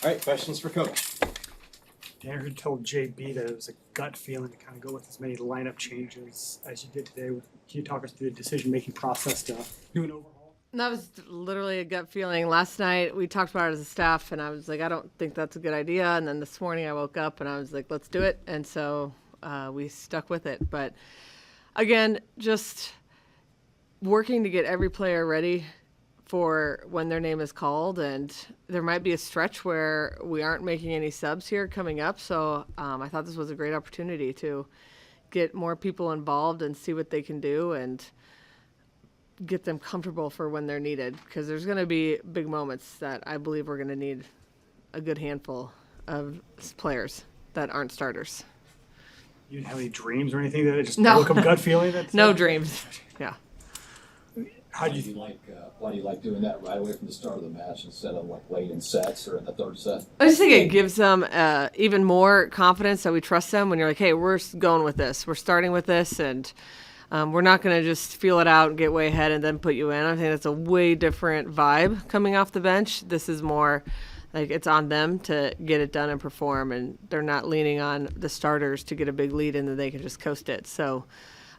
All right, questions for Coach. Tanner told JB that it was a gut feeling to kind of go with as many lineup changes as you did today. Can you talk us through the decision-making process to do an overhaul? That was literally a gut feeling. Last night we talked about it as a staff, and I was like, I don't think that's a good idea. And then this morning I woke up and I was like, let's do it. And so we stuck with it. But again, just working to get every player ready for when their name is called, and there might be a stretch where we aren't making any subs here coming up. So I thought this was a great opportunity to get more people involved and see what they can do and get them comfortable for when they're needed, because there's going to be big moments that I believe we're going to need a good handful of players that aren't starters. You didn't have any dreams or anything that it just No. woke up gut feeling? No dreams. Yeah. How do Why you do you like why do you like doing that right away from the start of the match instead of like late in sets or in the third set? I just think it gives them even more confidence that we trust them when you're like, hey, we're going with this. We're starting with this, and we're not going to just feel it out and get way ahead and then put you in. I think that's a way different vibe coming off the bench. This is more like it's on them to get it done and perform, and they're not leaning on the starters to get a big lead and then they can just coast it. So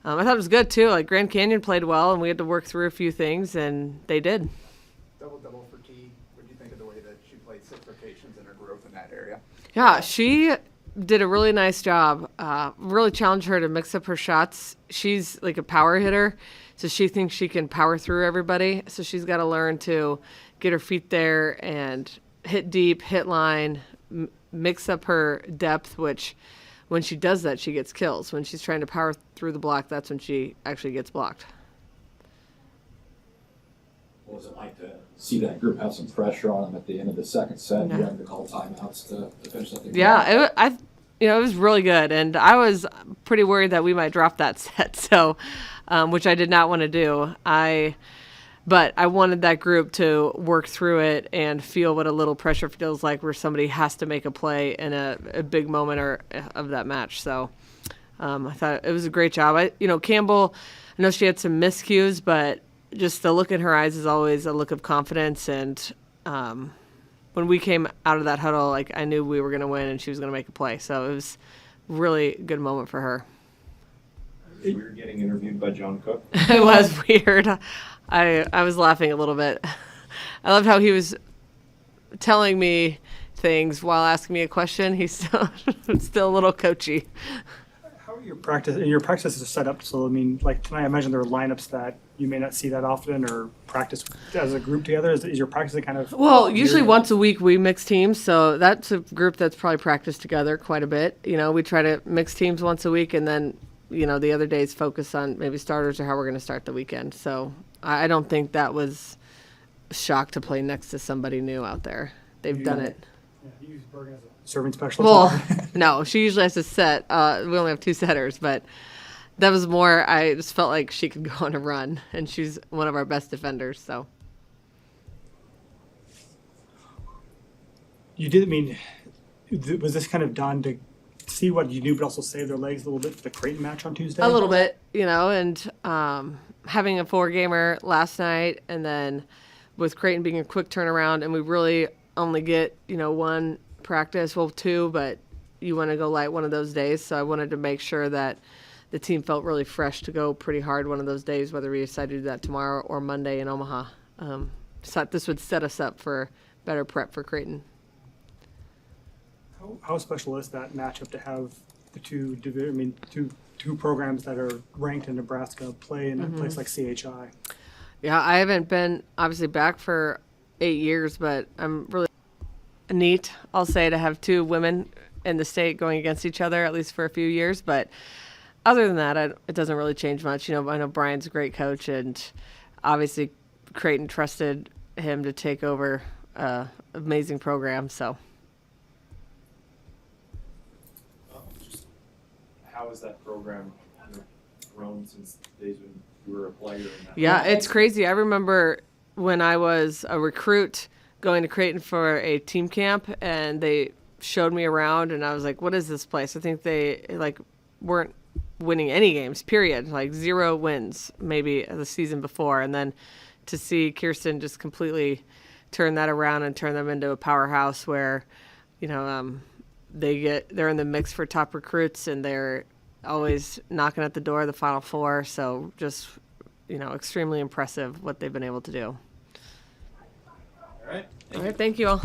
I thought it was good, too. Like, Grand Canyon played well, and we had to work through a few things, and they did. Double for T. What do you think of the way that she played 6 rotations and her growth in that area? Yeah, she did a really nice job. Really challenged her to mix up her shots. She's like a power hitter, so she thinks she can power through everybody. So she's got to learn to get her feet there and hit deep, hit line, mix up her depth, which when she does that, she gets kills. When she's trying to power through the block, that's when she actually gets blocked. What was it like to see that group have some pressure on them at the end of the second set? Yeah. You having to call timeouts to finish that thing? Yeah, it was really good, and I was pretty worried that we might drop that set, so which I did not want to do. But I wanted that group to work through it and feel what a little pressure feels like, where somebody has to make a play in a big moment of that match. So I thought it was a great job. Campbell, I know she had some miscues, but just the look in her eyes is always a look of confidence. And when we came out of that huddle, like, I knew we were going to win and she was going to make a play. So it was a really good moment for her. We were getting interviewed by John Cook. It was weird. I was laughing a little bit. I loved how he was telling me things while asking me a question. He's still a little coachy. How are your practices are set up? So, I mean, like tonight, I imagine there are lineups that you may not see that often or practice as a group together. Is your practice kind of? Well, usually once a week we mix teams, so that's a group that's probably practiced together quite a bit. We try to mix teams once a week, and then the other days focus on maybe starters or how we're going to start the weekend. So I don't think that was a shock to play next to somebody new out there. They've done it. Yeah, you use Bergen as a serving specialist. Well, no, she usually has to set. We only have 2 setters, but that was more, I just felt like she could go on a run, and she's one of our best defenders. So You did. I mean, was this kind of done to see what you knew, but also save their legs a little bit for the Creighton match on Tuesday? a little bit, and having a 4-gamer last night, and then with Creighton being a quick turnaround, and we really only get, 1 practice, well, 2, but you want to go light one of those days. So I wanted to make sure that the team felt really fresh to go pretty hard one of those days, whether we decided to do that tomorrow or Monday in Omaha. So this would set us up for better prep for Creighton. How special is that matchup to have the two programs that are ranked in Nebraska play in a place like CHI? Yeah, I haven't been obviously back for 8 years, but I'm really neat, I'll say, to have 2 women in the state going against each other, at least for a few years. But other than that, it doesn't really change much. I know Brian's a great coach, and obviously Creighton trusted him to take over an amazing program. So How has that program grown since the days when you were a player? yeah, it's crazy. I remember when I was a recruit going to Creighton for a team camp, and they showed me around, and I was like, what is this place? I think they weren't winning any games, period. 0 wins maybe the season before. And then to see Kirsten just completely turn that around and turn them into a powerhouse where, you know, they're in the mix for top recruits and they're always knocking at the door of the Final Four. So just, you know, extremely impressive what they've been able to do. All right. All right, thank you all.